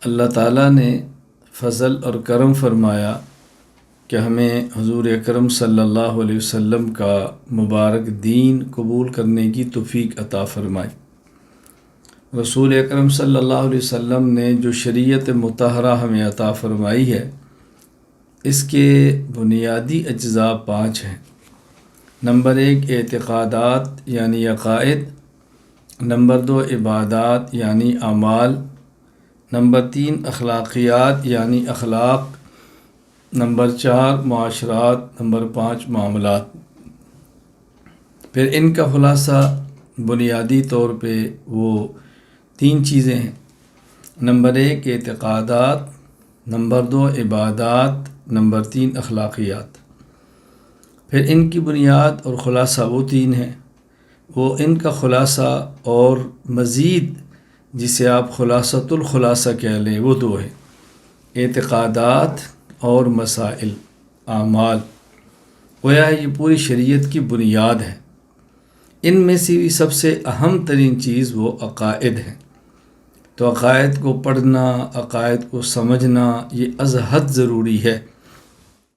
اللہ تعالیٰ نے فضل اور کرم فرمایا کہ ہمیں حضور اکرم صلی اللہ علیہ وسلم کا مبارک دین قبول کرنے کی توفیق عطا فرمائی۔ رسول اکرم صلی اللہ علیہ وسلم نے جو شریعت مطہرہ ہمیں عطا فرمائی ہے، اس کے بنیادی اجزاء 5 ہیں۔ نمبر 1 اعتقادات یعنی عقائد، نمبر 2 عبادات یعنی اعمال، نمبر 3 اخلاقیات یعنی اخلاق، نمبر 4 معاشرات، نمبر 5 معاملات۔ پھر ان کا خلاصہ بنیادی طور پہ وہ 3 چیزیں ہیں۔ نمبر 1 اعتقادات، نمبر 2 عبادات، نمبر 3 اخلاقیات۔ پھر ان کی بنیاد اور خلاصہ وہ 3 ہیں۔ وہ ان کا خلاصہ اور مزید جسے آپ خلاصۃ الخلاصہ کہہ لیں وہ 2 ہیں، اعتقادات اور مسائل اعمال۔ گویا یہ پوری شریعت کی بنیاد ہے۔ ان میں سے بھی سب سے اہم ترین چیز وہ عقائد ہیں۔ تو عقائد کو پڑھنا، عقائد کو سمجھنا یہ از حد ضروری ہے۔